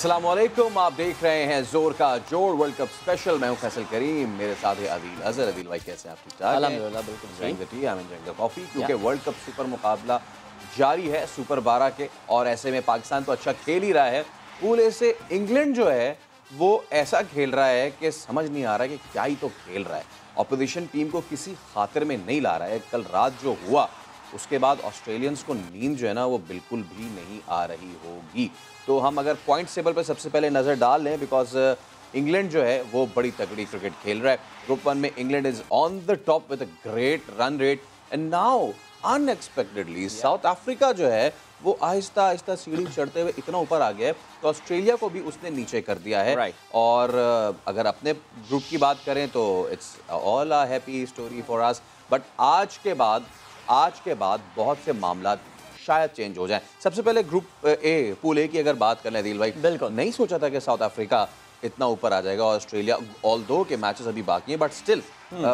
अस्सलामुअलैकुम, आप देख रहे हैं जोर का जोर वर्ल्ड कप स्पेशल। मैं हूं फैसल करीम, मेरे साथ है अदील अजहर। अदील भाई कैसे हैं आप? ठीक ठाक? अल्हम्दुलिल्लाह बिल्कुल सही। टी कॉफ़ी, क्योंकि वर्ल्ड कप सुपर मुकाबला जारी है सुपर 12 के, और ऐसे में पाकिस्तान तो अच्छा खेल ही रहा है। पूल ए से इंग्लैंड जो है वो ऐसा खेल रहा है कि समझ नहीं आ रहा कि क्या ही तो खेल रहा है। ऑपोजिशन टीम को किसी खातिर में नहीं ला रहा है। कल रात जो हुआ उसके बाद ऑस्ट्रेलियंस को नींद जो है ना वो बिल्कुल भी नहीं आ रही होगी। तो हम अगर पॉइंट टेबल पर सबसे पहले नज़र डाल लें, बिकॉज इंग्लैंड जो है वो बड़ी तगड़ी क्रिकेट खेल रहा है। ग्रुप 1 में England is on the top with a great run rate, and now unexpectedly south Africa जो है वो आहिस्ता आहिस्ता सीढ़ी चढ़ते हुए इतना ऊपर आ गया है तो ऑस्ट्रेलिया को भी उसने नीचे कर दिया है। और अगर अपने ग्रुप की बात करें तो it's all a happy story for us. But आज के बाद बहुत से मामला शायद चेंज हो जाए। सबसे पहले ग्रुप ए, पूल ए की अगर बात कर लें दिल भाई, बिल्कुल नहीं सोचा था कि साउथ अफ्रीका इतना ऊपर आ जाएगा। ऑस्ट्रेलिया ऑल्दो के मैचेस अभी बाकी हैं, बट स्टिल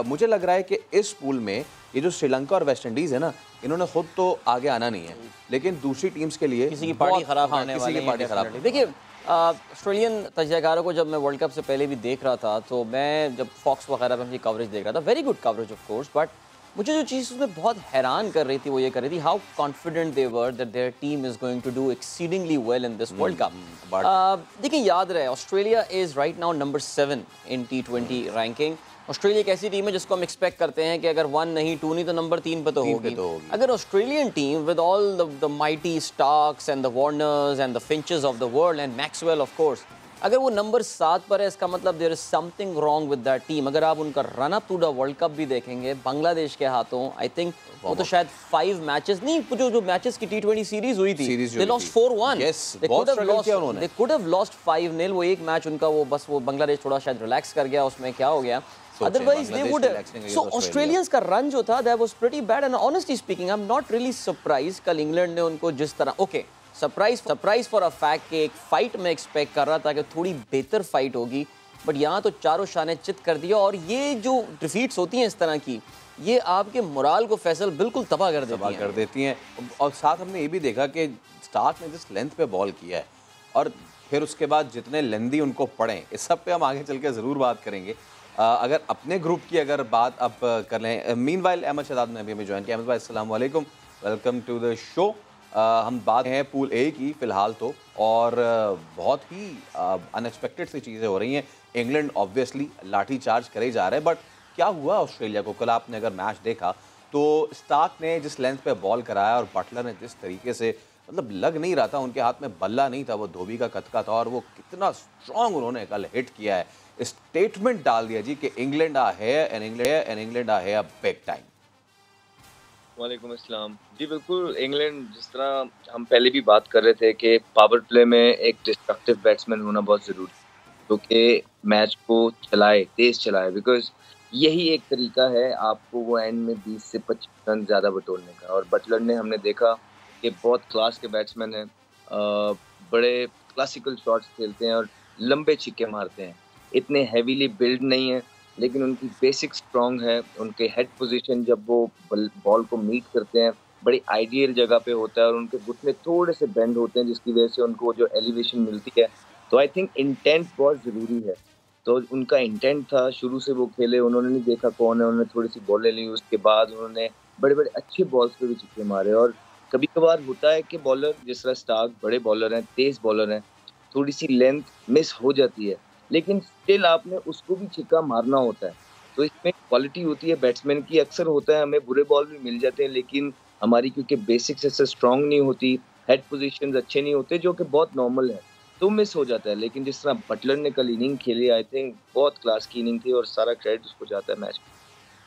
मुझे लग रहा है कि इस पूल में ये जो श्रीलंका और वेस्ट इंडीज है ना, इन्होंने खुद तो आगे आना नहीं है, लेकिन दूसरी टीम्स के लिए किसी की पार्टी खराब करने वाले हैं। देखिए ऑस्ट्रेलियन तजज़ियाकारों को जब मैं वर्ल्ड कप से पहले भी देख रहा था, तो मैं जब फॉक्स वगैरह पर उनकी कवरेज देख रहा था, very good coverage of course, but मुझे जो चीज़ उसमें बहुत हैरान कर रही थी वो ये कर रही थी how confident they were that their team is going to do exceedingly well in this world cup. देखिए याद रहे, Australia is right now number 7 in T20 ranking. Australia एक ऐसी टीम है जिसको हम एक्सपेक्ट करते हैं कि अगर 1 नहीं 2 नहीं तो नंबर 3 पे तो होगी। अगर Australian team with all the mighty Starcs and the Warners and the Finches of the world and Maxwell of course, अगर वो नंबर 7 पर है, इसका मतलब there is something wrong with that team. अगर आप उनका run up to the world cup भी देखेंगे बांग्लादेश के हाथों, आई थिंक वो तो शायद 5 मैचेस नहीं, जो मैचेस की T20 सीरीज हुई थी, they lost 4-1। They could have lost 5-0। वो एक मैच उनका वो बांग्लादेश थोड़ा शायद रिलैक्स कर गया, उसमें क्या हो गया, otherwise they would. So Australians का रन जो था that was pretty bad, and honestly speaking I am not really surprised. कल इंग्लैंड ने उनको जिस तरह सरप्राइज फॉर अ फैक्ट कि एक फाइट में एक्सपेक्ट कर रहा था कि थोड़ी बेहतर फाइट होगी, बट यहाँ तो चारों शाने चित कर दिया। और ये जो डिफीट्स होती हैं इस तरह की, ये आपके मोराल को फैसल बिल्कुल तबाह कर देती हैं। और साथ हमने ये भी देखा कि स्टार्क ने जिस लेंथ पे बॉल किया है और फिर उसके बाद जितने लेंदी उनको पड़े, इस सब पे हम आगे चल के ज़रूर बात करेंगे। अगर अपने ग्रुप की अगर बात अब कर लें, मीनवाइल अहमद शहजाद ने अभी हमें ज्वाइन किया। अहमद भाई अस्सलाम वालेकुम, वेलकम टू द शो। हम बात हैं पूल ए की फ़िलहाल तो, और बहुत ही अनएक्सपेक्टेड सी चीज़ें हो रही हैं। इंग्लैंड ऑब्वियसली लाठी चार्ज करे जा रहे हैं, बट क्या हुआ ऑस्ट्रेलिया को? कल आपने अगर मैच देखा तो स्टार्क ने जिस लेंथ पे बॉल कराया और बटलर ने जिस तरीके से, मतलब लग नहीं रहा था, उनके हाथ में बल्ला नहीं था, वो धोबी का कतका था, और वो कितना स्ट्रॉन्ग उन्होंने कल हिट किया है। स्टेटमेंट डाल दिया जी कि इंग्लैंड आ है एंड इंग्लैंड आ है बिग टाइम। वालेकुम अस्सलाम जी। बिल्कुल, इंग्लैंड जिस तरह हम पहले भी बात कर रहे थे कि पावर प्ले में एक डिस्ट्रक्टिव बैट्समैन होना बहुत ज़रूरी है, तो कि मैच को तेज़ चलाए, बिकॉज यही एक तरीका है आपको वो एंड में 20 से 25 रन ज़्यादा बटोरने का। और बटलर ने हमने देखा कि बहुत क्लास के बैट्समैन हैं, बड़े क्लासिकल शॉट्स खेलते हैं और लंबे छिक्के मारते हैं, इतने हैवीली बिल्ड नहीं है, लेकिन उनकी बेसिक स्ट्रॉन्ग है। उनके हेड पोजीशन जब वो बॉल को मीट करते हैं बड़ी आइडियल जगह पे होता है, और उनके घुटने थोड़े से बेंड होते हैं जिसकी वजह से उनको जो एलिवेशन मिलती है। तो आई थिंक इंटेंट बहुत ज़रूरी है। तो उनका इंटेंट था, शुरू से वो खेले, उन्होंने नहीं देखा कौन है, उन्होंने थोड़ी सी बॉलें ली, उसके बाद उन्होंने बड़े बड़े अच्छे बॉल्स पे भी छक्के मारे। और कभी कभार होता है कि बॉलर जिस तरह स्टार्क बड़े बॉलर हैं, तेज़ बॉलर हैं, थोड़ी सी लेंथ मिस हो जाती है, लेकिन स्टिल आपने उसको भी छक्का मारना होता है। तो इसमें क्वालिटी होती है बैट्समैन की। अक्सर होता है हमें बुरे बॉल भी मिल जाते हैं, लेकिन हमारी क्योंकि बेसिक्स ऐसे स्ट्रांग नहीं होती, हेड पोजीशंस अच्छे नहीं होते, जो कि बहुत नॉर्मल है, तो मिस हो जाता है। लेकिन जिस तरह बटलर ने कल इनिंग खेली, आई थिंक बहुत क्लास की इनिंग थी और सारा क्रेडिट उसको जाता है मैच।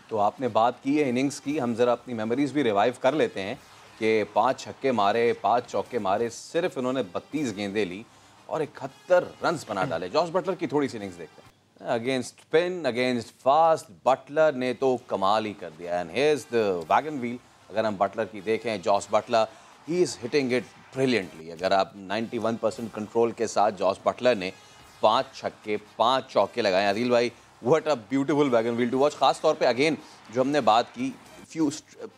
तो आपने बात की है इनिंग्स की, हम ज़रा अपनी मेमोरीज भी रिवाइव कर लेते हैं कि 5 छक्के मारे, 5 चौके मारे, सिर्फ इन्होंने 32 गेंदें ली और 71 रन्स बना डाले। जॉस बटलर की थोड़ी सी इनिंग्स देखते हैं। Against spin, against fast, Buttler ने तो कमाल ही कर दिया। And here is the wagon wheel. अगर हम बटलर की देखें, Jos Buttler he is hitting it brilliantly. अगर आप 91% कंट्रोल के साथ जॉस बटलर ने 5 छक्के 5 चौके लगाए। आदिल भाई, what a beautiful wagon wheel to watch. खास तौर पे अगेन जो हमने बात की, few,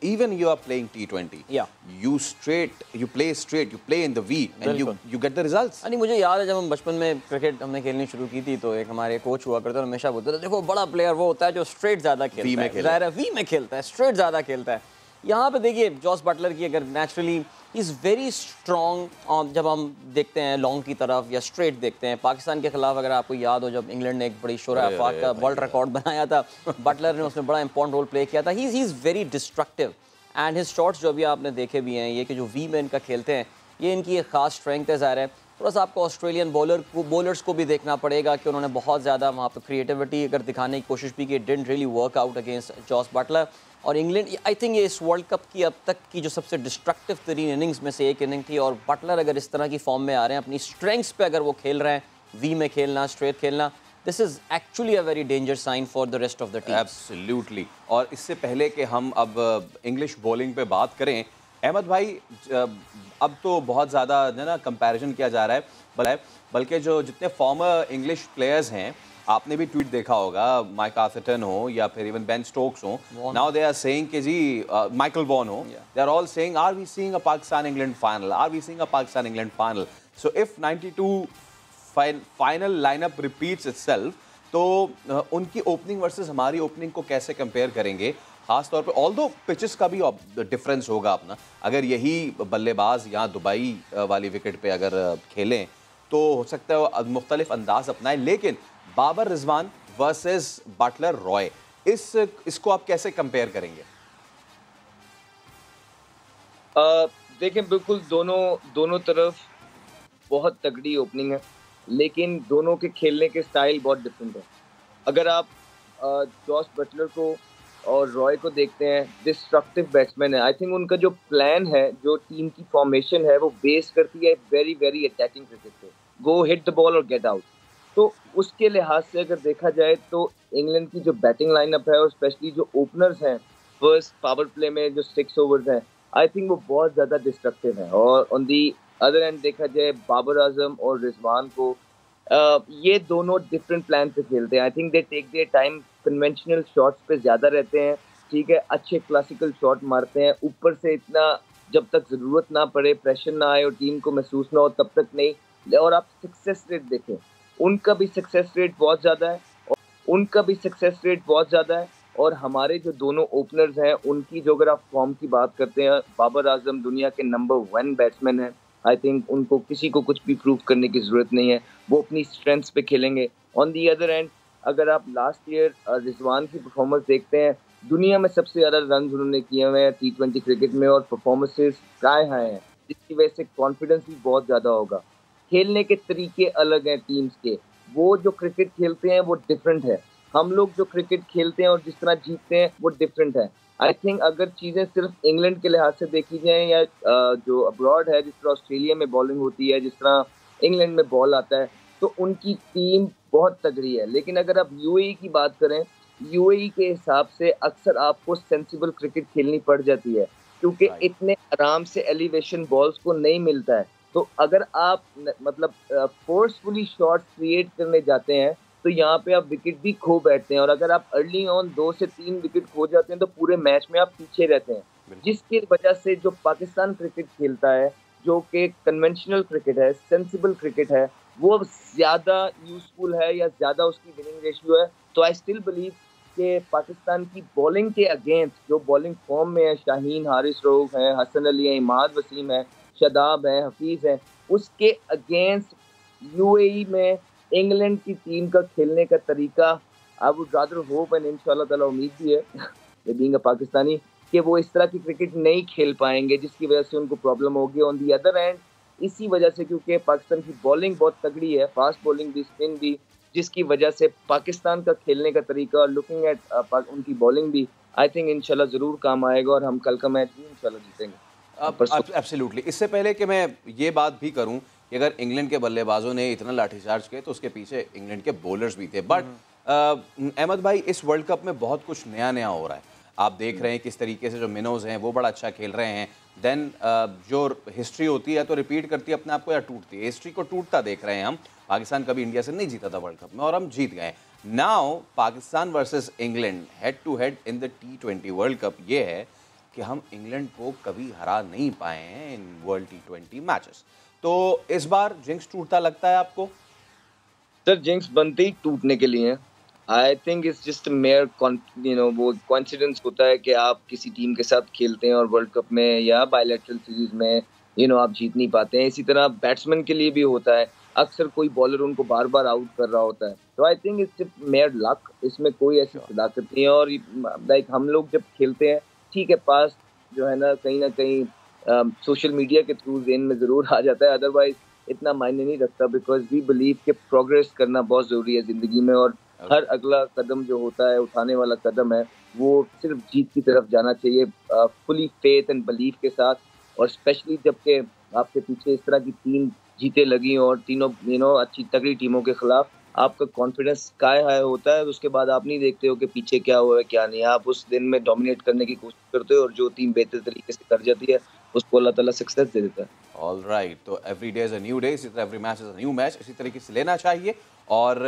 even you are playing T20, Yeah. you play straight, you play in the V, and you get the results. नहीं, मुझे याद है जब हम बचपन में क्रिकेट हमने खेलनी शुरू की थी तो एक हमारे कोच हुआ करते थे, हमेशा बोलते थे देखो बड़ा प्लेयर वो होता है जो स्ट्रेट ज़्यादा खेलता है, ज़ाहिर है वी में खेलता है, स्ट्रेट ज़्यादा खेलता है। यहाँ पे देखिए जॉस बटलर की अगर नेचुरली इज़ वेरी स्ट्रॉन्ग, जब हम देखते हैं लॉन्ग की तरफ या स्ट्रेट देखते हैं, पाकिस्तान के खिलाफ अगर आपको याद हो जब इंग्लैंड ने एक बड़ी शोर आफाक का वर्ल्ड रिकॉर्ड बनाया था, बटलर ने उसमें बड़ा इंपॉर्टेंट रोल प्ले किया था। He is very destructive and his shots जो भी आपने देखे भी हैं, ये कि जो वी में इनका खेलते हैं, ये इनकी एक ख़ास स्ट्रेंथ है। ज़ाहिर है थोड़ा सा आपको ऑस्ट्रेलियन बॉलर्स को भी देखना पड़ेगा कि उन्होंने बहुत ज़्यादा वहाँ पर क्रिएटिविटी अगर दिखाने की कोशिश भी की, didn't really work out against Jos Buttler. और इंग्लैंड, आई थिंक ये इस वर्ल्ड कप की अब तक की जो सबसे डिस्ट्रक्टिव तरीन इनिंग्स में से एक इनिंग थी। और बटलर अगर इस तरह की फॉर्म में आ रहे हैं, अपनी स्ट्रेंथ्स पे अगर वो खेल रहे हैं, वी में खेलना, स्ट्रेट खेलना, this is actually a very danger sign for the rest of the team. Absolutely. और इससे पहले कि हम अब इंग्लिश बॉलिंग पे बात करें, अहमद भाई, अब तो बहुत ज़्यादा ना कंपैरिजन किया जा रहा है, बल्कि जो जितने फॉर्मर इंग्लिश प्लेयर्स हैं, आपने भी ट्वीट देखा होगा, माइक आर्थरटन हो या फिर इवन बेन स्टोक्स हो, नाउ दे आर सेइंग कि जी माइकल वॉन हो, they are all saying are we seeing a Pakistan England final, are we seeing a Pakistan England final. So if 92 final lineup repeats itself, तो उनकी opening versus हमारी opening को कैसे compare करेंगे? खास तौर पे ऑल्दो पिचेस का भी डिफरेंस होगा अपना, अगर यही बल्लेबाज यहाँ दुबई वाली विकेट पे अगर खेलें तो हो सकता है वो मुख्तलिफ अंदाज अपनाएं, लेकिन बाबर रिजवान वर्सेस बटलर रॉय, इसको आप कैसे कंपेयर करेंगे? देखें, बिल्कुल दोनों तरफ बहुत तगड़ी ओपनिंग है, लेकिन दोनों के खेलने के स्टाइल बहुत डिफरेंट है। अगर आप जॉस बटलर को और रॉय को देखते हैं, डिस्ट्रक्टिव बैट्समैन है। आई थिंक उनका जो प्लान है, जो टीम की फॉर्मेशन है, वो बेस करती है वेरी वेरी अटैकिंग क्रिकेट पे, गो हिट द बॉल और गेट आउट। तो उसके लिहाज से अगर देखा जाए तो इंग्लैंड की जो बैटिंग लाइनअप है और स्पेशली जो ओपनर्स हैं फर्स्ट पावर प्ले में जो 6 ओवर्स हैं, आई थिंक वो बहुत ज़्यादा डिस्ट्रक्टिव है। और ऑन दी अदर एंड देखा जाए बाबर आजम और रिजवान को, ये दोनों डिफरेंट प्लान पे खेलते हैं। I think they take their time, conventional shots पे ज़्यादा रहते हैं, ठीक है, अच्छे क्लासिकल शॉट मारते हैं, ऊपर से इतना जब तक ज़रूरत ना पड़े, प्रेशर ना आए और टीम को महसूस ना हो तब तक नहीं। और आप सक्सेस रेट देखें, उनका भी सक्सेस रेट बहुत ज़्यादा है और हमारे जो दोनों ओपनर्स हैं उनकी जो अगर आप फॉर्म की बात करते हैं, बाबर आजम दुनिया के नंबर 1 बैट्समैन है। आई थिंक उनको किसी को कुछ भी प्रूव करने की ज़रूरत नहीं है, वो अपनी स्ट्रेंथ्स पे खेलेंगे। ऑन दी अदर एंड अगर आप लास्ट ईयर रिजवान की परफॉर्मेंस देखते हैं, दुनिया में सबसे ज़्यादा रन उन्होंने किए हुए हैं T20 क्रिकेट में और परफॉर्मेंसेस स्काई हाई हैं, जिसकी वजह से कॉन्फिडेंस भी बहुत ज़्यादा होगा। खेलने के तरीके अलग हैं टीम्स के, वो जो क्रिकेट खेलते हैं वो डिफरेंट है, हम लोग जो क्रिकेट खेलते हैं और जिस तरह जीतते हैं वो डिफरेंट है। आई थिंक अगर चीज़ें सिर्फ इंग्लैंड के लिहाज से देखी जाएँ या जो अब्रॉड है, जिस तरह ऑस्ट्रेलिया में बॉलिंग होती है, जिस तरह इंग्लैंड में बॉल आता है, तो उनकी टीम बहुत तगड़ी है। लेकिन अगर आप यूएई की बात करें, यूएई के हिसाब से अक्सर आपको सेंसिबल क्रिकेट खेलनी पड़ जाती है, क्योंकि इतने आराम से एलिवेशन बॉल्स को नहीं मिलता है। तो अगर आप मतलब फोर्सफुली शॉट्स क्रिएट करने जाते हैं तो यहाँ पे आप विकेट भी खो बैठते हैं, और अगर आप अर्ली ऑन 2 से 3 विकेट खो जाते हैं तो पूरे मैच में आप पीछे रहते हैं, जिसकी वजह से जो पाकिस्तान क्रिकेट खेलता है, जो कि कन्वेंशनल क्रिकेट है, सेंसिबल क्रिकेट है, वो ज़्यादा यूजफुल है या ज़्यादा उसकी विनिंग रेशियो है। तो आई स्टिल बिलीव कि पाकिस्तान की बॉलिंग के अगेंस्ट जो बॉलिंग फॉर्म में है, शाहीन, हारिस रऊफ है, हसन अली है, इमाद वसीम है, शादाब है, हफीज़ है, उसके अगेंस्ट यूएई में इंग्लैंड की टीम का खेलने का तरीका, I would rather hope and इंशाल्लाह ताला उम्मीद भी है बीइंग अ पाकिस्तानी कि वो इस तरह की क्रिकेट नहीं खेल पाएंगे, जिसकी वजह से उनको प्रॉब्लम होगी। ऑन दी अदर एंड इसी वजह से, क्योंकि पाकिस्तान की बॉलिंग बहुत तगड़ी है, फास्ट बॉलिंग भी, स्पिन भी, जिसकी वजह से पाकिस्तान का खेलने का तरीका और लुकिंग एट उनकी बॉलिंग भी आई थिंक इंशाल्लाह ज़रूर काम आएगा और हम कल का मैच भी इंशाल्लाह जीतेंगे। एब्सोल्युटली। इससे पहले कि मैं ये बात भी करूं कि अगर इंग्लैंड के बल्लेबाजों ने इतना लाठीचार्ज किया तो उसके पीछे इंग्लैंड के बॉलर्स भी थे, बट अहमद भाई, इस वर्ल्ड कप में बहुत कुछ नया नया हो रहा है। आप देख रहे हैं किस तरीके से जो मिनोज हैं वो बड़ा अच्छा खेल रहे हैं, देन जो हिस्ट्री होती है तो रिपीट करती है अपने आप को या टूटती है, हिस्ट्री को टूटता देख रहे हैं हम, पाकिस्तान कभी इंडिया से नहीं जीता था वर्ल्ड कप में और हम जीत गए। Now Pakistan versus England head to head in the T20 world cup ये है कि हम इंग्लैंड को कभी हरा नहीं पाए हैं इन वर्ल्ड T20 मैचेस। तो इस बार जिंक्स टूटता लगता है आपको? सर जिंक्स बनते ही टूटने के लिए हैं। I think it's just mayor वो कोइंसिडेंस होता है कि आप किसी टीम के साथ खेलते हैं और वर्ल्ड कप में या बायलैटरल सीरीज में आप जीत नहीं पाते हैं। इसी तरह बैट्समैन के लिए भी होता है, अक्सर कोई बॉलर उनको बार बार आउट कर रहा होता है। तो I think it's mayor luck, इसमें कोई ऐसी सदाकत नहीं है। और लाइक हम लोग जब खेलते हैं, ठीक है, पास जो है ना कहीं सोशल मीडिया के थ्रू जेन में ज़रूर आ जाता है, अदरवाइज इतना मायने नहीं रखता, बिकॉज वी बिलीव कि प्रोग्रेस करना बहुत ज़रूरी है ज़िंदगी में। और हर अगला कदम जो होता है, उठाने वाला कदम है, वो सिर्फ जीत की तरफ जाना चाहिए, फुली फेथ एंड बिलीव के साथ। और स्पेशली जबकि आपके पीछे इस तरह की 3 जीतें लगी और तीनों अच्छी तगड़ी टीमों के खिलाफ, आपका कॉन्फिडेंस स्काई हाई होता है। उसके बाद आप नहीं देखते हो कि पीछे क्या हुआ है क्या नहीं, आप उस दिन में डोमिनेट करने की कोशिश करते हो और जो टीम बेहतर तरीके से कर जाती है उसको अल्लाह ताला सक्सेस दे देता है। ऑल राइट, तो every day is a new day, इसी तरह every match is a new match, इसी तरीके से लेना चाहिए। और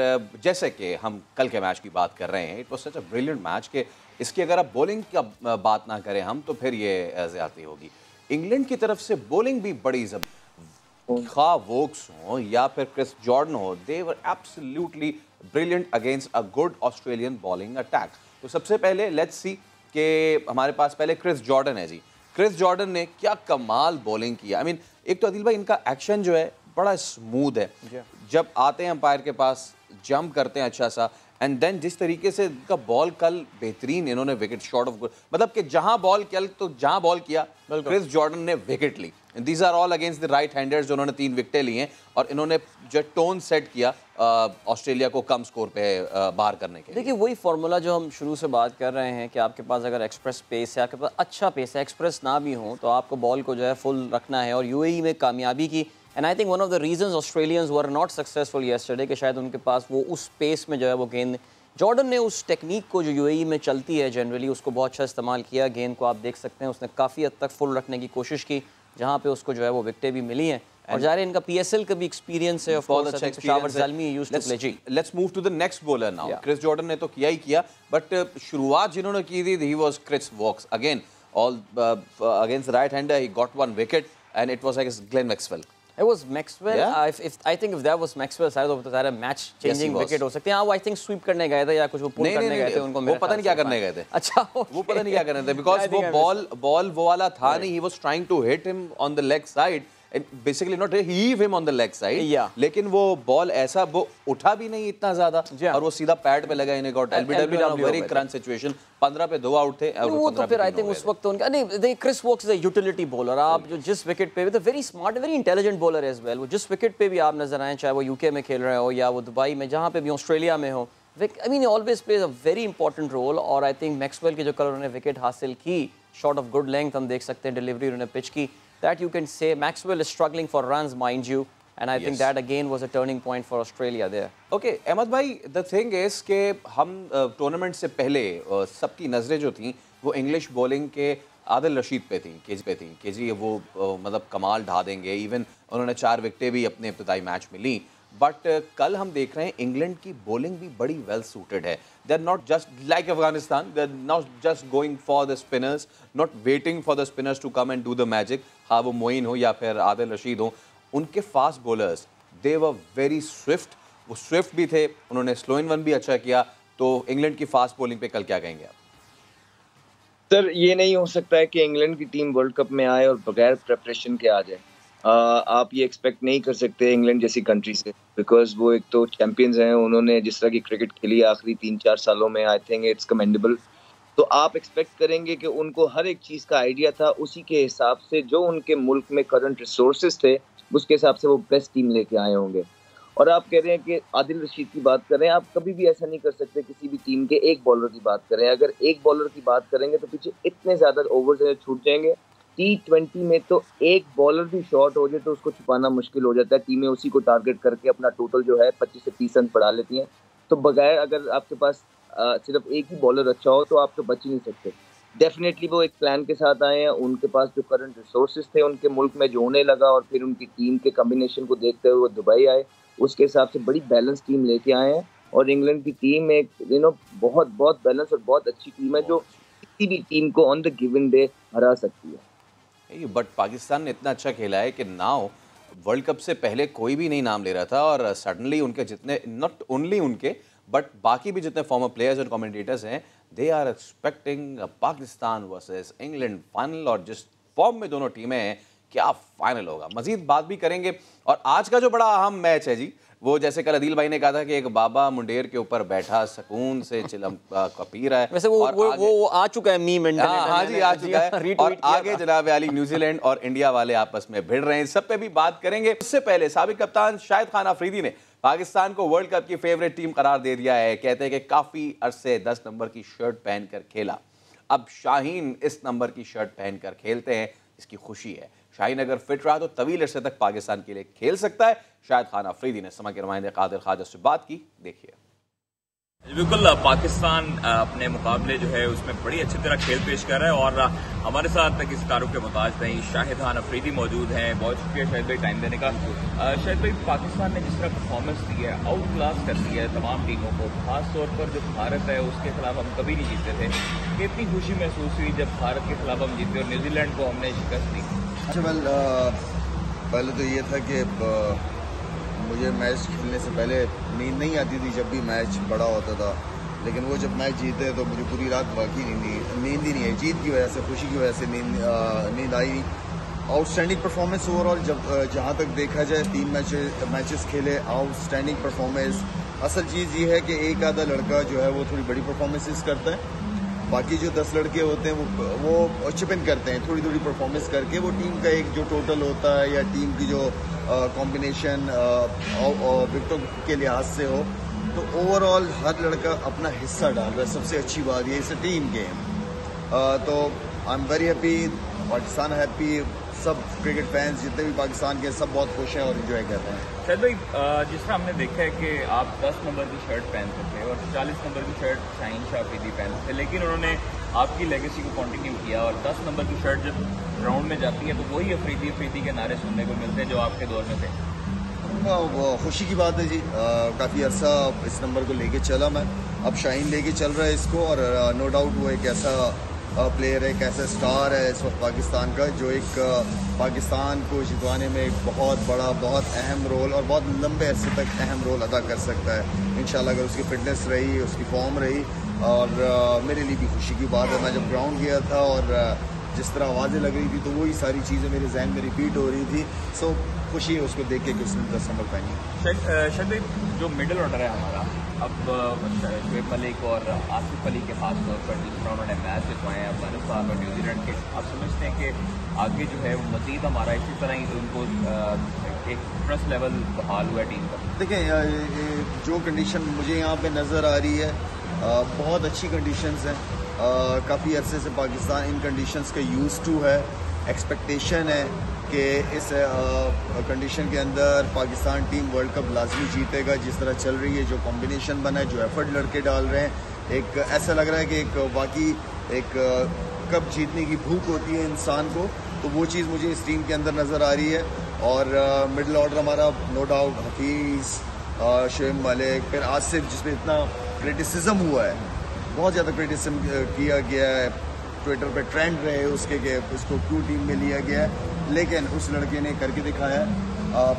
जैसे कि हम कल के मैच की बात कर रहे हैं, it was such a brilliant match कि इसकी अगर आप बॉलिंग का बात ना करें हम तो फिर ये ज़्यादती होगी। इंग्लैंड की तरफ से बॉलिंग भी बड़ी खा वोक्स हो या फिर क्रिस जॉर्डन हो, they were absolutely brilliant against a good Australian bowling attack. तो सबसे पहले लेट्स सी कि हमारे पास पहले क्रिस जॉर्डन है जी। क्रिस जॉर्डन ने क्या कमाल बॉलिंग किया। आई मीन एक तो आदिल भाई इनका एक्शन जो है बड़ा स्मूथ है, जब आते हैं अंपायर के पास जंप करते हैं अच्छा सा, एंड देन जिस तरीके से इनका बॉल कल बेहतरीन, इन्होंने विकेट शॉट ऑफ मतलब कि जहां बॉल किया क्रिस जॉर्डन ने विकेट ली। These are all against the right handers, जो उन्होंने 3 विकेटें ली हैं और इन्होंने जो टोन सेट किया ऑस्ट्रेलिया को कम स्कोर पे बाहर करने के लिए। देखिए वही फार्मूला जो हम शुरू से बात कर रहे हैं कि आपके पास अगर एक्सप्रेस पेस है, आपके पास अच्छा पेस है, एक्सप्रेस ना भी हो तो आपको बॉल को जो है फुल रखना है। और यूएई में कामयाबी की, and I think one of the reasons Australians were not successful yesterday कि शायद उनके पास वो उस पेस में जो है वो गेंद, जॉर्डन ने उस टेक्निक को जो यूएई में चलती है जनरली, उसको बहुत अच्छा इस्तेमाल किया। गेंद को आप देख सकते हैं, उसने काफ़ी हद तक फुल रखने की कोशिश की, जहाँ पे उसको जो है वो विकेटें भी मिली हैं। और ज़ाहिर इनका पीएसएल का भी एक्सपीरियंस है, बहुत अच्छा एक्सपीरियंस है। Let's move to the next bowler now. Chris Jordan ने तो किया ही किया, बट शुरुआत जिन्होंने की थी he was Chris Woakes again, all against right hander, he got 1 wicket and it was against Glenn Maxwell. It was Maxwell. Yeah? I think if that was Maxwell, शायद वो सारा मैच चेंजिंग विकेट हो सकते हैं। वो I think SVEEP करने गए थे या कुछ वो पुल करने गए थे उनको। वो पता नहीं क्या करने गए थे। अच्छा वो पता नहीं क्या करने थे, बिकॉज वो बॉल वो वाला था नहीं। He was trying to hit him on the leg side, basically not heave him on the leg side, लेकिन वो बॉल ऐसा वो उठा भी नहीं इतना ज्यादा और वो सीधा पैड पे लगा। इन्हें got LBW very crunch situation, 15 पे 2 आउट थे। वो तो फिर आई थिंक उस वक्त उनका नहीं, Chris Woakes is a utility bowler. आप जो जिस विकेट पे, very smart very intelligent bowler as well, वो जिस विकेट पे भी आप नजर आए, चाहे वो यूके में खेल रहे हो या वो दुबई में, जहाँ पे भी ऑस्ट्रेलिया में हो, I mean always plays a very important role. और आई थिंक मैक्सवेल की जो कल उन्होंने विकेट हासिल की, शॉट ऑफ गुड लेंथ हम देख सकते हैं, डिलीवरी उन्होंने पिच की, that you can say Maxwell is struggling for runs, mind you, and I think that again was a turning point for Australia there. Okay, Ahmad भाई, the thing is कि हम tournament से पहले सबकी नज़रें जो थी वो इंग्लिश बॉलिंग के आदिल रशीद पे थी, कि जी वो मतलब कमाल ढा देंगे। इवन उन्होंने 4 विकेटें भी अपने इब्तिदाई मैच में ली, बट कल हम देख रहे हैं इंग्लैंड की बॉलिंग भी बड़ी वेल सूटेड है। They are not just like Afghanistan, they are not just going for the spinners, not waiting for the spinners to come and do the magic. हाँ, वो मोइन हो या फिर आदिल रशीद हो, उनके fast bowlers they were very Swift, वो Swift भी थे, उन्होंने स्लो इन वन भी अच्छा किया। तो इंग्लैंड की फास्ट बॉलिंग पे कल क्या कहेंगे आप? सर ये नहीं हो सकता है कि इंग्लैंड की टीम वर्ल्ड कप में आए और बगैर प्रेपरेशन के आ जाए। आप ये एक्सपेक्ट नहीं कर सकते इंग्लैंड जैसी कंट्री से, बिकॉज वो एक तो चैंपियंस हैं, उन्होंने जिस तरह की क्रिकेट खेली आखिरी 3-4 सालों में, आई थिंक इट्स कमेंडेबल। तो आप एक्सपेक्ट करेंगे कि उनको हर एक चीज़ का आइडिया था, उसी के हिसाब से जो उनके मुल्क में करंट रिसोर्सेज थे उसके हिसाब से वो बेस्ट टीम लेके आए होंगे। और आप कह रहे हैं कि आदिल रशीद की बात कर रहे हैं, आप कभी भी ऐसा नहीं कर सकते किसी भी टीम के एक बॉलर की बात करें। अगर एक बॉलर की बात करेंगे तो पीछे इतने ज़्यादा ओवर्स छूट जाएंगे। T20 में तो एक बॉलर भी शॉर्ट हो जाए तो उसको छुपाना मुश्किल हो जाता है। टीमें उसी को टारगेट करके अपना टोटल जो है 25 से 30 रन बढ़ा लेती हैं। तो बगैर अगर आपके पास सिर्फ एक ही बॉलर अच्छा हो तो आप तो बच ही नहीं सकते। डेफिनेटली वो एक प्लान के साथ आए हैं, उनके पास जो करंट रिसोर्सेज थे उनके मुल्क में जो होने लगा और फिर उनकी टीम के कॉम्बिनेशन को देखते हुए वो दुबई आए। उसके हिसाब से बड़ी बैलेंस टीम लेके आए हैं और इंग्लैंड की टीम एक बहुत बहुत बैलेंस और बहुत अच्छी टीम है जो किसी भी टीम को ऑन द गिवन डे हरा सकती है। बट पाकिस्तान ने इतना अच्छा खेला है कि नाउ वर्ल्ड कप से पहले कोई भी नहीं नाम ले रहा था और सडनली उनके जितने, नॉट ओनली उनके बट बाकी भी जितने फॉर्मर प्लेयर्स और कमेंटेटर्स हैं, they are expecting Pakistan versus England final. और जिस फॉर्म में दोनों टीमें हैं, क्या फाइनल होगा, मजीद बात भी करेंगे। और आज का जो बड़ा अहम मैच है जी, वो जैसे कल अदील भाई ने कहा था कि एक बाबा मुंडेर के ऊपर बैठा सुकून से चिलम पी रहा है। वैसे वो आ चुका है मीम। हाँ जी, आ चुका है। और आगे जनाब अली न्यूजीलैंड और इंडिया वाले आपस में भिड़ रहे हैं, सब पे भी बात करेंगे। उससे पहले साबिक कप्तान शाहिद खान अफरीदी ने पाकिस्तान को वर्ल्ड कप की फेवरेट टीम करार दे दिया है। कहते हैं कि काफी अरसे 10 नंबर की शर्ट पहनकर खेला, अब शाहीन इस नंबर की शर्ट पहनकर खेलते हैं, इसकी खुशी है। शाहीन अगर फिट रहा तो तवील अरसे तक पाकिस्तान के लिए खेल सकता है। शाहिद खान अफरीदी ने समा के नुमाइंदे कादिर ख्वाजा से बात की, देखिए। बिल्कुल, पाकिस्तान अपने मुकाबले जो है उसमें बड़ी अच्छी तरह खेल पेश कर रहा है और हमारे साथ किसी तारुफ के मुताज नहीं शाहिद खान अफरीदी मौजूद हैं। बहुत शुक्रिया शाहिद भाई टाइम देने का। शाहिद भाई, पाकिस्तान ने जिस तरह परफॉर्मेंस दी है, आउट क्लास कर दी है तमाम टीमों को, खास तौर पर जो भारत है उसके खिलाफ हम कभी नहीं जीते थे, कितनी खुशी महसूस हुई जब भारत के खिलाफ हम जीते और न्यूजीलैंड को हमने शिकस्त दी? पहले तो ये था कि मुझे मैच खेलने से पहले नींद नहीं आती थी जब भी मैच बड़ा होता था, लेकिन वो जब मैच जीते तो मुझे पूरी रात बाकी नींद ही नहीं आई। जीत की वजह से, खुशी की वजह से नींद आई। आउटस्टैंडिंग परफॉर्मेंस ओवरऑल, जहाँ तक देखा जाए 3 मैचेस खेले, आउटस्टैंडिंग परफॉर्मेंस। असल चीज़ ये है कि एक आधा लड़का जो है वो थोड़ी बड़ी परफॉर्मेंसेस करता है, बाकी जो 10 लड़के होते हैं वो चिप इन करते हैं थोड़ी थोड़ी परफॉर्मेंस करके। वो टीम का एक जो टोटल होता है या टीम की जो कॉम्बिनेशन विकेटों के लिहाज से हो, तो ओवरऑल हर लड़का अपना हिस्सा डाल रहा है। सबसे अच्छी बात ये इस टीम गेम। तो I am very happy, Pakistan happy, सब क्रिकेट फैंस जितने भी पाकिस्तान के सब बहुत खुश हैं और एंजॉय कर रहे हैं। शाहिद भाई, जिस तरह हमने देखा है कि आप 10 नंबर की शर्ट पहनते थे और 40 नंबर की शर्ट शाहीन शाह अफरीदी पहनते थे, लेकिन उन्होंने आपकी लेगेसी को कंटिन्यू किया और 10 नंबर की शर्ट जब ग्राउंड में जाती है तो वही अफरीदी के नारे सुनने को मिलते हैं जो आपके दौर में थे। वो खुशी की बात है जी। काफ़ी अर्सा इस नंबर को लेके चला मैं, अब शाहीन लेके चल रहा है इसको और नो डाउट वो एक ऐसा प्लेयर है, एक ऐसा स्टार है इस वक्त पाकिस्तान का, जो एक पाकिस्तान को जितवाने में एक बहुत बड़ा, बहुत अहम रोल और बहुत लंबे अरसे तक अहम रोल अदा कर सकता है इंशाल्लाह, अगर उसकी फिटनेस रही, उसकी फॉर्म रही। और मेरे लिए भी खुशी की बात है, मैं जब ग्राउंड गया था और जिस तरह आवाज़ें लग रही थी तो वही सारी चीज़ें मेरे जहन में रिपीट हो रही थी। सो खुशी है उसको देख के कि उसने 10 नंबर पहनी। शायद भाई, जो मिडिल ऑर्डर है हमारा, अब शुएब मलिक और आसिफ अली के खास तौर पर जिस तरह उन्होंने मैच जितवाए हैं अफगानिस्तान और न्यूजीलैंड के, आप समझते हैं कि आगे जो है वो मज़ीद हमारा इसी तरह ही उनको एक फिटनेस लेवल बहाल हुआ है टीम का? देखें, जो कंडीशन मुझे यहाँ पे नज़र आ रही है बहुत अच्छी कंडीशंस हैं। काफ़ी अरसे से पाकिस्तान इन कंडीशंस का यूज़ टू है। एक्सपेक्टेशन है कि इस कंडीशन के अंदर पाकिस्तान टीम वर्ल्ड कप लाजमी जीतेगा। जिस तरह चल रही है, जो कॉम्बिनेशन बना है, जो एफर्ट लड़के डाल रहे हैं, एक ऐसा लग रहा है कि एक वाकई एक कप जीतने की भूख होती है इंसान को, तो वो चीज़ मुझे इस टीम के अंदर नज़र आ रही है। और मिडल ऑर्डर हमारा नो डाउट हफीज़, शुएब मलिक, फिर आसिफ, जिसमें इतना क्रिटिसिज्म हुआ है, बहुत ज़्यादा क्रिटिसिज्म किया गया है, ट्विटर पे ट्रेंड रहे उसके कि उसको क्यों टीम में लिया गया है, लेकिन उस लड़के ने करके दिखाया।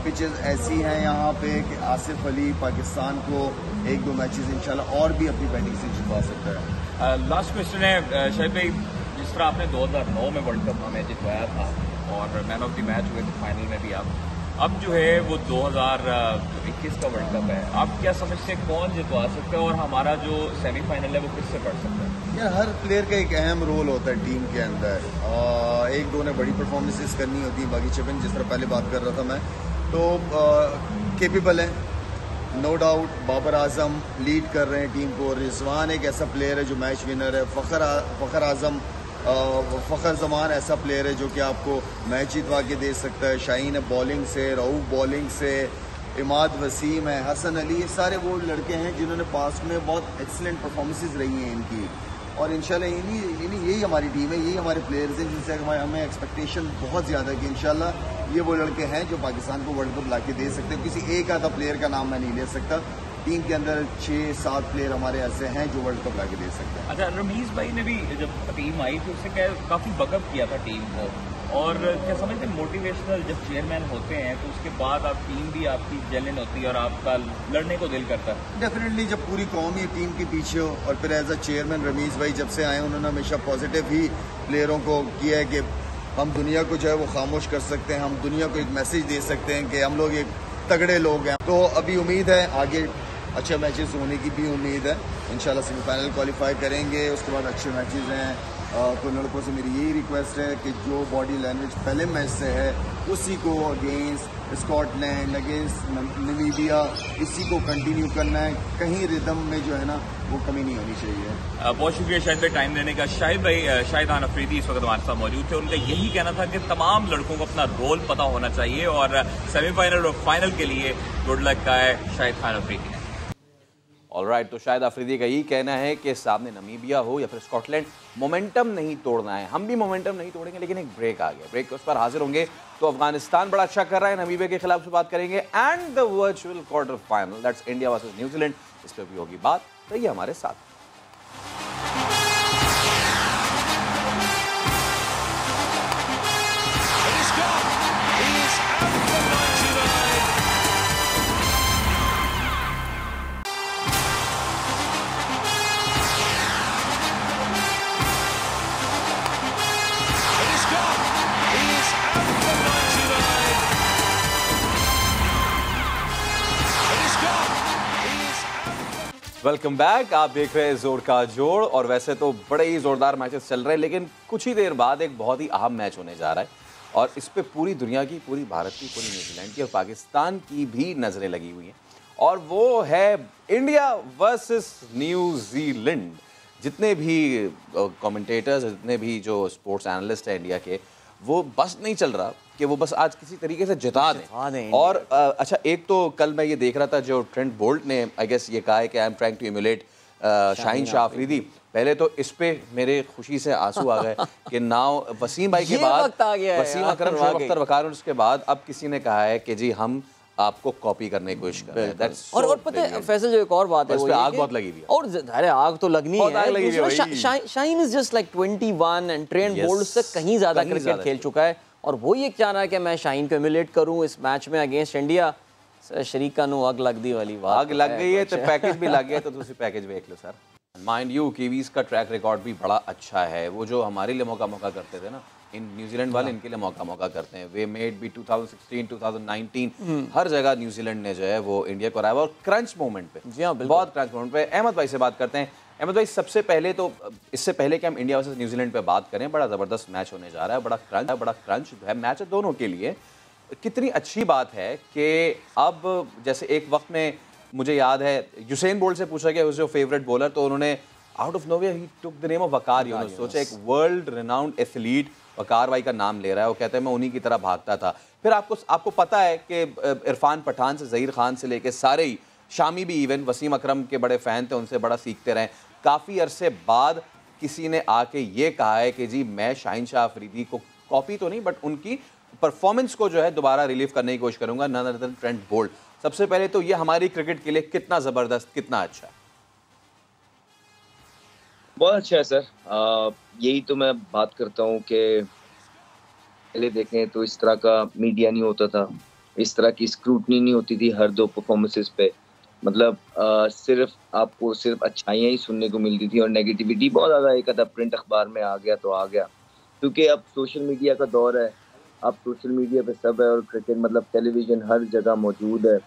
पिचेस ऐसी हैं यहाँ पे कि आसिफ अली पाकिस्तान को 1-2 मैचेस इंशाल्लाह और भी अपनी बैटिंग से जितवा सकता है। लास्ट क्वेश्चन है शाहिद भाई, जिस तरह आपने 2009 में वर्ल्ड कप हमें जितवाया था और मैन ऑफ द मैच हुए थे फाइनल में भी आप, अब जो है वो 2021 का वर्ल्ड कप है, आप क्या समझते हैं कौन जितवा सकता है और हमारा जो सेमीफाइनल है वो किससे बढ़ सकता है? यार, हर प्लेयर का एक अहम रोल होता है टीम के अंदर। 1-2 ने बड़ी परफॉर्मेंसेस करनी होती है, बाकी चिपिन जिस तरह पहले बात कर रहा था मैं, तो केपेबल है no doubt. Babar Azam lead कर रहे हैं टीम को, रिजवान एक ऐसा प्लेयर है जो मैच विनर है, फ़खर जमान ऐसा प्लेयर है जो कि आपको मैच जितवा के दे सकता है, शाहीन है बॉलिंग से, रऊफ बॉलिंग से, इमाद वसीम है, हसन अली, ये सारे वो लड़के हैं जिन्होंने पास्ट में बहुत एक्सीलेंट परफॉर्मेंसेस रही हैं इनकी। और इंशाल्लाह यही हमारी टीम है, यही हमारे प्लेयर्स हैं जिनसे हमें एक्सपेक्टेशन बहुत ज़्यादा है कि इंशाल्लाह ये वो लड़के हैं जो पाकिस्तान को वर्ल्ड कप ला के दे सकते हैं। किसी एक आधा प्लेयर का नाम मैं नहीं ले सकता, टीम के अंदर 6-7 प्लेयर हमारे ऐसे हैं जो वर्ल्ड कप ला के दे सकते हैं। अच्छा, रमीज भाई ने भी जब टीम आई थी उससे काफ़ी बकअप किया था टीम को, और क्या समझते हैं मोटिवेशनल जब चेयरमैन होते हैं तो उसके बाद आप टीम भी आपकी जेन्युइन होती है और आपका लड़ने को दिल करता है। डेफिनेटली जब पूरी कौम ही टीम के पीछे हो, और फिर एज अ चेयरमैन रमीज भाई जब से आए उन्होंने हमेशा पॉजिटिव ही प्लेयरों को किया है कि हम दुनिया को जो है वो खामोश कर सकते हैं, हम दुनिया को एक मैसेज दे सकते हैं कि हम लोग एक तगड़े लोग हैं। तो अभी उम्मीद है आगे अच्छे मैचेस होने की भी उम्मीद है, इंशाल्लाह सेमीफाइनल क्वालिफाई करेंगे, उसके बाद अच्छे मैचेस हैं। तो लड़कों से मेरी यही रिक्वेस्ट है कि जो बॉडी लैंग्वेज पहले मैच से है उसी को अगेंस्ट स्कॉटलैंड, अगेंस्ट नमीबिया, इसी को कंटिन्यू करना है, कहीं रिदम में जो है ना वो कमी नहीं होनी चाहिए। बहुत शुक्रिया शाहिद भाई टाइम देने का। शाहिद भाई, शाहिदान अफरीदी इस वक्त हमारे साथ मौजूद थे। उनका यही कहना था कि तमाम लड़कों को अपना रोल पता होना चाहिए और सेमीफाइनल और फाइनल के लिए गुड लक का है शाहिद खान अफरीदी। ऑलराइट, तो शायद अफरीदी का यही कहना है कि सामने नमीबिया हो या फिर स्कॉटलैंड, मोमेंटम नहीं तोड़ना है। हम भी मोमेंटम नहीं तोड़ेंगे, लेकिन एक ब्रेक आ गया, ब्रेक के उस पर हाजिर होंगे। तो अफगानिस्तान बड़ा अच्छा कर रहा है, नमीबिया के खिलाफ से बात करेंगे, and the virtual quarter final that's India versus New Zealand, इस पर भी होगी बात। रहिए हमारे साथ। वेलकम बैक, आप देख रहे हैं जोड़ का जोड़। और वैसे तो बड़े ही जोरदार मैचेस चल रहे हैं, लेकिन कुछ ही देर बाद एक बहुत ही अहम मैच होने जा रहा है और इस पे पूरी दुनिया की, पूरी भारत की, पूरी न्यूजीलैंड की और पाकिस्तान की भी नज़रें लगी हुई हैं, और वो है इंडिया वर्सेस न्यूजीलैंड। जितने भी कमेंटेटर्स, जितने भी जो स्पोर्ट्स एनालिस्ट हैं इंडिया के, वो बस नहीं चल रहा कि वो बस आज किसी तरीके से जिता दें। और अच्छा, एक तो कल मैं ये देख रहा था जो ट्रेंट बोल्ट ने आई गेस ये कहा है कि I am trying to emulate Shaheen Shah Afridi. पहले तो इस पे मेरे खुशी से आंसू आ गए कि नाउ वसीम भाई के बाद वसीम अकरम, शोएब अख्तर वकार, और उसके बाद अब किसी ने कहा है कि जी हम आपको कॉपी करने की कोशिश कर रहे हैं। और पता है फैसल, जो एक और बात है वो आग बहुत लगी हुई है, और अरे आग तो लगनी है। Shaheen is just like 21 and Trent Boult से कहीं ज्यादा क्रिकेट खेल चुका है, और वो ये चाह रहा है कि मैं शाहीन को इम्यूलेट करूं इस मैच में अगेंस्ट इंडिया। शरीका नु आग लग दी वाली बात, आग लग गई है तो पैकेज भी लग गया, तो दूसरी पैकेज देख लो सर। माइंड यू कीवीज का ट्रैक रिकॉर्ड भी बड़ा अच्छा है। वो जो हमारे लिए मौका करते थे ना, इन न्यूजीलैंड वाले इनके लिए मौका करते हैं। वे मेड भी 2016, 2019 हर जगह न्यूजीलैंड ने जो है वो इंडिया को हराया, और क्रंच मोमेंट पे, जी हाँ, बहुत क्रंच मोमेंट पे। अहमद भाई से बात करते हैं। अहमद भाई, सबसे पहले तो इससे पहले कि हम इंडिया वर्सेस न्यूजीलैंड पे बात करें, बड़ा ज़बरदस्त मैच होने जा रहा है, बड़ा क्रंच है मैच है दोनों के लिए। कितनी अच्छी बात है कि अब जैसे एक वक्त में मुझे याद है यूसेन बोल्ट से पूछा गया जो फेवरेट बॉलर, तो उन्होंने out of nowhere he took the name of Waqar Younis. सोचा एक वर्ल्ड रिनाउंड एथलीट वकार भाई का नाम ले रहा है, वो कहते हैं मैं उन्हीं की तरह भागता था। फिर आपको पता है कि इरफान पठान से ज़हीर खान से लेके सारे ही, शामी भी इवन वसीम अकरम के बड़े फ़ैन थे, उनसे बड़ा सीखते रहे। काफ़ी अरसे बाद किसी ने आके ये कहा है कि जी मैं शाहीन शाह अफरीदी को कॉपी तो नहीं, बट उनकी परफॉर्मेंस को जो है दोबारा रिलीव करने की कोशिश करूंगा, none other than Trent Boult. सबसे पहले तो ये हमारी क्रिकेट के लिए कितना ज़बरदस्त, कितना अच्छा है? बहुत अच्छा है सर। यही तो मैं बात करता हूँ कि पहले देखें तो इस तरह का मीडिया नहीं होता था, इस तरह की स्क्रूटनी नहीं होती थी हर दो परफॉर्मेंसेस पे। मतलब सिर्फ आपको सिर्फ अच्छाइयाँ ही सुनने को मिलती थी और नेगेटिविटी बहुत ज़्यादा एक आधा प्रिंट अखबार में आ गया तो आ गया, क्योंकि अब सोशल मीडिया का दौर है। अब सोशल मीडिया पे सब है और क्रिकेट मतलब टेलीविज़न हर जगह मौजूद है,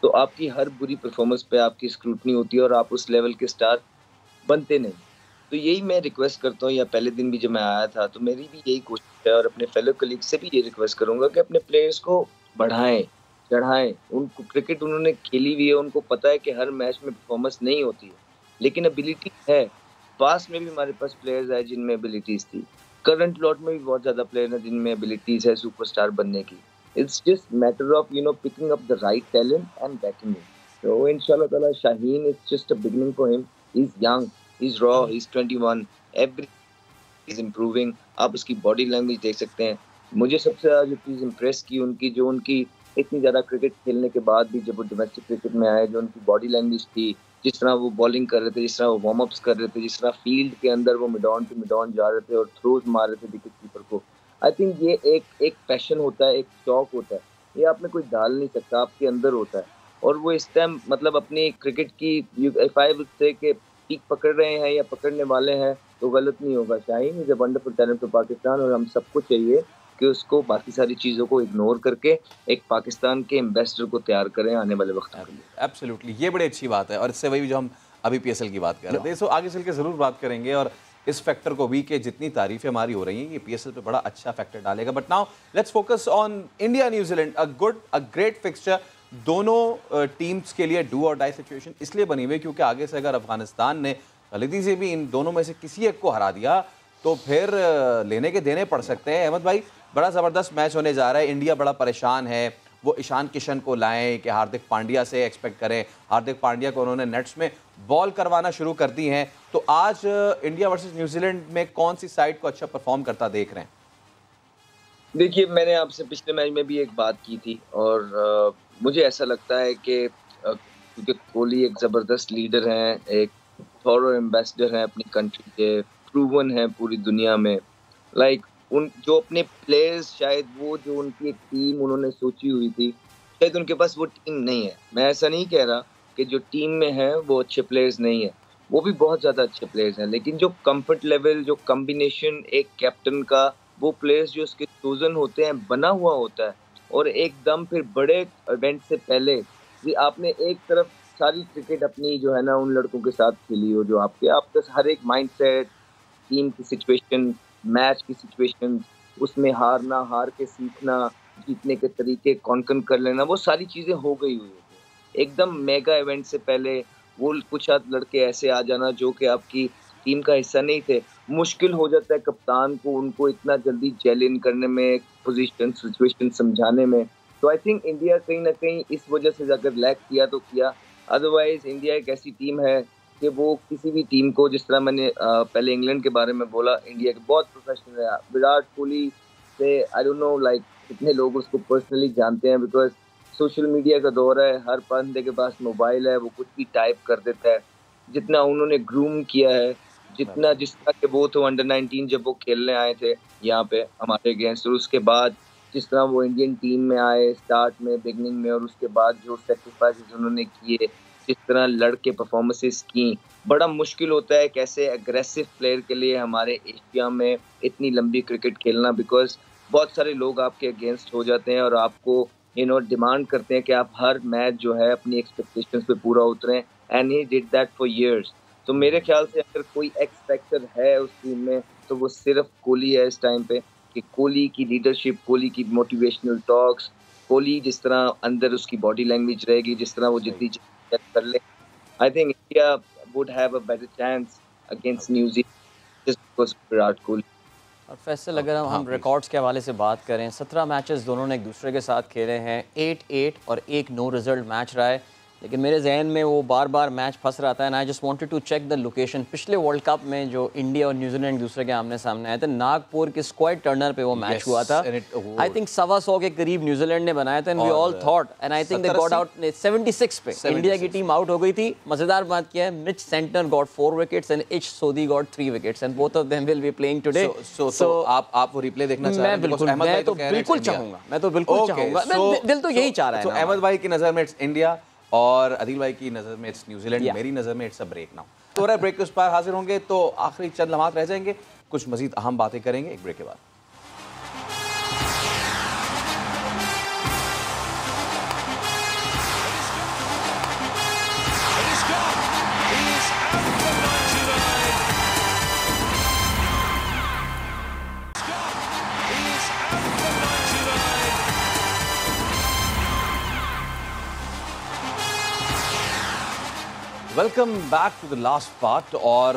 तो आपकी हर बुरी परफॉर्मेंस पे आपकी स्क्रूटनी होती है और आप उस लेवल के स्टार बनते नहीं। तो यही मैं रिक्वेस्ट करता हूँ, या पहले दिन भी जब मैं आया था तो मेरी भी यही कोशिश है और अपने फेलो कलीग से भी ये रिक्वेस्ट करूँगा कि अपने प्लेयर्स को बढ़ाएं, चढ़ाएं। उनको क्रिकेट उन्होंने खेली हुई है, उनको पता है कि हर मैच में परफॉर्मेंस नहीं होती है, लेकिन एबिलिटी है। पास्ट में भी हमारे पास प्लेयर्स है जिनमें एबिलिटीज़ थी, करंट लॉट में भी बहुत ज़्यादा प्लेयर हैं जिनमें एबिलिटीज़ है सुपरस्टार बनने की। It's just matter of picking up the right talent and banking it. तो इंशाल्लाह ताला Shaheen it's just a beginning for him. He is young, he is raw, he is 21, every is improving. आप उसकी body language देख सकते हैं। मुझे सबसे ज़्यादा जो चीज़ इम्प्रेस की उनकी, जो उनकी इतनी ज़्यादा क्रिकेट खेलने के बाद भी जब वो डोमेस्टिक क्रिकेट में आए, जो उनकी बॉडी लैंग्वेज थी, जिस तरह वो बॉलिंग कर रहे थे, जिस तरह वो वार्म अप्स कर रहे थे, जिस तरह फील्ड के अंदर वो mid on to mid on जा रहे थे और थ्रोज मार रहे थे विकेट कीपर को। आई थिंक ये एक पैशन होता है, एक शौक होता है, ये आप में कोई डाल नहीं सकता, आपके अंदर होता है। और वो इस टाइम मतलब अपनी क्रिकेट की इफ आई वुड से कि पीक पकड़ रहे हैं या पकड़ने वाले हैं तो गलत नहीं होगा। Shaheen is a wonderful talent for Pakistan और हम सबको चाहिए कि उसको बाकी सारी चीज़ों को इग्नोर करके एक पाकिस्तान के एम्बेसडर को तैयार करें आने वाले वक्त के लिए। एब्सोल्युटली, ये बड़ी अच्छी बात है और इससे वही जो हम अभी पीएसएल की बात कर रहे थे, सो आगे चल के ज़रूर बात करेंगे और इस फैक्टर को भी कि जितनी तारीफें हमारी हो रही हैं ये पीएसएल पे बड़ा अच्छा फैक्टर डालेगा। But now let's focus on India New Zealand. A great fixture, दोनों टीम्स के लिए डू और डाई सिचुएशन इसलिए बनी हुई क्योंकि आगे से अगर अफगानिस्तान ने गलती से भी इन दोनों में से किसी एक को हरा दिया तो फिर लेने के देने पड़ सकते हैं। अहमद भाई, बड़ा ज़बरदस्त मैच होने जा रहा है, इंडिया बड़ा परेशान है, वो ईशान किशन को लाएं कि हार्दिक पांड्या से एक्सपेक्ट करें। हार्दिक पांड्या को उन्होंने नेट्स में बॉल करवाना शुरू कर दी हैं। तो आज इंडिया वर्सेस न्यूजीलैंड में कौन सी साइड को अच्छा परफॉर्म करता देख रहे हैं? देखिए, मैंने आपसे पिछले मैच में भी एक बात की थी और मुझे ऐसा लगता है कि क्योंकि कोहली एक ज़बरदस्त लीडर हैं, एक थॉरो एम्बेसडर हैं अपनी कंट्री के, प्रूवन है पूरी दुनिया में। लाइक उन जो अपने प्लेयर्स, शायद वो जो उनकी एक टीम उन्होंने सोची हुई थी, शायद उनके पास वो टीम नहीं है। मैं ऐसा नहीं कह रहा कि जो टीम में है वो अच्छे प्लेयर्स नहीं है, वो भी बहुत ज़्यादा अच्छे प्लेयर्स हैं, लेकिन जो कंफर्ट लेवल, जो कॉम्बिनेशन एक कैप्टन का, वो प्लेयर्स जो उसके चोजन होते हैं, बना हुआ होता है। और एकदम फिर बड़े इवेंट से पहले जी आपने एक तरफ सारी क्रिकेट अपनी जो है ना उन लड़कों के साथ खेली हो, जो आपके हर एक माइंडसेट, टीम की सिचुएशन, मैच की सिचुएशन, उसमें हारना, हार के सीखना, जीतने के तरीके कॉन्कन कर लेना, वो सारी चीज़ें हो गई हुई है। एकदम मेगा इवेंट से पहले वो कुछ आध लड़के ऐसे आ जाना जो कि आपकी टीम का हिस्सा नहीं थे, मुश्किल हो जाता है कप्तान को उनको इतना जल्दी जेल इन करने में, पोजीशन सिचुएशन समझाने में। तो आई थिंक इंडिया कहीं ना कहीं इस वजह से अगर लैक किया तो किया, अदरवाइज इंडिया एक ऐसी टीम है कि वो किसी भी टीम को, जिस तरह मैंने पहले इंग्लैंड के बारे में बोला, इंडिया के बहुत प्रोफेशनल है। विराट कोहली से आई डोंट नो लाइक कितने लोग उसको पर्सनली जानते हैं, बिकॉज सोशल मीडिया का दौर है, हर बंदे के पास मोबाइल है, वो कुछ भी टाइप कर देता है। जितना उन्होंने ग्रूम किया है, जितना जिस तरह के वो थे अंडर 19 जब वो खेलने आए थे यहाँ पे हमारे अगेंस्ट, और उसके बाद जिस तरह वो इंडियन टीम में आए स्टार्ट में, बिगनिंग में, और उसके बाद जो सेक्रीफाइसेस उन्होंने किए, जिस तरह लड़के परफॉर्मेंसेस की, बड़ा मुश्किल होता है कैसे एग्रेसिव प्लेयर के लिए हमारे एशिया में इतनी लंबी क्रिकेट खेलना, बिकॉज बहुत सारे लोग आपके अगेंस्ट हो जाते हैं और आपको डिमांड करते हैं कि आप हर मैच जो है अपनी एक्सपेक्टेशंस पे पूरा उतरें, and he did that for years. तो मेरे ख्याल से अगर कोई एक्स फैक्टर है उस टीम में तो वो सिर्फ कोहली है इस टाइम पे, कि कोहली की लीडरशिप, कोहली की मोटिवेशनल टॉक्स, कोहली जिस तरह अंदर उसकी बॉडी लैंग्वेज रहेगी, जिस तरह वो जितनी कर ले, I think India would have a better chance against New Zealand just because Virat Kohli. और फैसल, अगर हम रिकॉर्ड्स के हवाले से बात करें, 17 मैचेस दोनों ने एक दूसरे के साथ खेले हैं, 8-8 और एक नो रिजल्ट मैच रहा है। लेकिन मेरे जहन में वो बार बार मैच फंस रहा था and I just wanted to check the location. पिछले वर्ल्ड कप में जो इंडिया और न्यूजीलैंड दूसरे के आमने सामने आए थे, नागपुर के स्क्वाड टर्नर पे वो मैच हुआ था। आई थिंक 125 के करीब न्यूजीलैंड ने बनाया था and we all thought, and I think they got out 76 पे इंडिया की टीम आउट हो गई थी। मजेदार बात क्या है, Mitch Santner got 4 wickets and Ish Sodhi got 3 wickets and both of them will be playing today. So आप वो रिप्ले देखना चाह रहे हैं? मैं बिल्कुल चाहूंगा, मैं तो बिल्कुल चाहूंगा, दिल तो यही चाह रहा है। तो अहमद भाई की नजर में इट्स इंडिया और अदील भाई की नज़र में इट्स न्यूजीलैंड, मेरी नज़र में इट्स अ ब्रेक नाउ। तो रहा ब्रेक के उस पार हाजिर होंगे तो आखिरी चंद लम्हात रह जाएंगे, कुछ मजीद अहम बातें करेंगे एक ब्रेक के बाद। Welcome back to the last part. और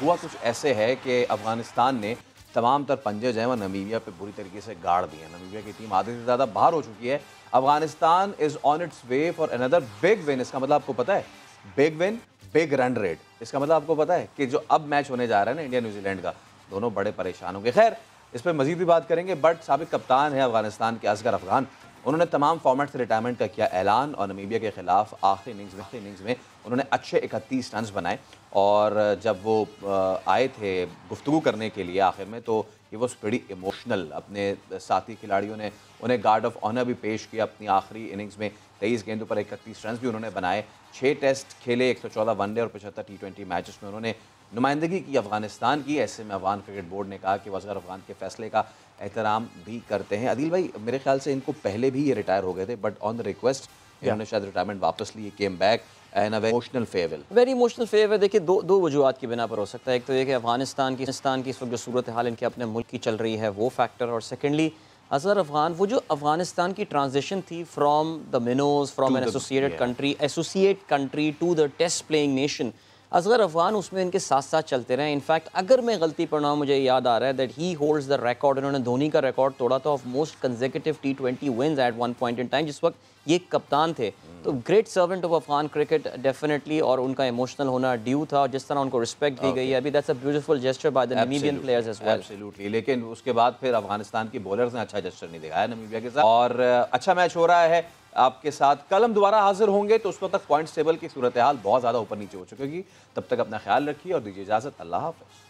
हुआ कुछ ऐसे है कि अफगानिस्तान ने तमाम तर पंजे जो हैं वो नमीबिया पे बुरी तरीके से गाड़ दिए हैं। नमीबिया की टीम आधे से ज़्यादा बाहर हो चुकी है। Afghanistan is on it's way for another big win. इसका मतलब आपको पता है, big win big run rate. इसका मतलब आपको पता है कि जो अब मैच होने जा रहा है ना इंडिया न्यूजीलैंड का, दोनों बड़े परेशान होंगे। खैर इस पर मजीद भी बात करेंगे, बट साबिक कप्तान है अफगानिस्तान के असगर अफगान, उन्होंने तमाम फॉर्मेट से रिटायरमेंट का किया ऐलान और नमीबिया के खिलाफ आखिरी इनिंग्स में उन्होंने अच्छे 31 रन बनाए। और जब वो आए थे गुफ्तगू करने के लिए आखिर में, तो ये वॉज प्रीटी इमोशनल। अपने साथी खिलाड़ियों ने उन्हें गार्ड ऑफ ऑनर भी पेश किया अपनी आखिरी इनिंग्स में। 23 गेंदों पर 31 रन भी उन्होंने बनाए। 6 टेस्ट खेले, 114 वनडे और 75 T20 मैचेस में उन्होंने नुमाइंदगी की अफगानिस्तान की। ऐसे में अफगान क्रिकेट बोर्ड ने कहा कि वो असगर अफगान के फैसले का एहतराम भी करते हैं। अदिल भाई, मेरे ख्याल से इनको पहले भी ये रिटायर हो गए थे, बट ऑन द रिक्वेस्ट इन्होंने शायद रिटायरमेंट वापस ली, came back and a emotional farewell. Very emotional farewell. देखिए दो वजूहत की बिना पर हो सकता है। एक तो ये कि अफगानिस्तान की इस वक्त जो सूरत हाल इनके अपने मुल्क की चल रही है वो फैक्टर, और सेकेंडली असगर अफगान, वो जो अफगानिस्तान की ट्रांजिशन थी from the minnows, from an associate country to the test playing nation, Asghar Afghan उसमें इनके साथ साथ चलते रहे। इनफैक्ट अगर मैं गलती पर ना, मुझे याद आ रहा है that he holds the record, इन्होंने धोनी का रिकॉर्ड तोड़ा था of most consecutive T20 wins at one point in time, जिस वक्त ये कप्तान थे। तो great servant of Afghan cricket definitely, और उनका इमोशनल होना ड्यू था, और जिस तरह उनको रिस्पेक्ट दी गई है अभी, that's a beautiful gesture by the Namibian players as well. Absolutely. लेकिन उसके बाद फिर अफगानिस्तान की बॉलर्स ने अच्छा जेस्चर नहीं दिखाया नामीबिया के साथ, और अच्छा मैच हो रहा है आपके साथ। कल हम दोबारा हाजिर होंगे, तो उस वक्त तक पॉइंट्स टेबल की सूरत हाल बहुत ज़्यादा ऊपर नीचे हो चुकी होगी। तब तक अपना ख्याल रखिए और दीजिए इजाज़त। अल्लाह हाफ़िज़।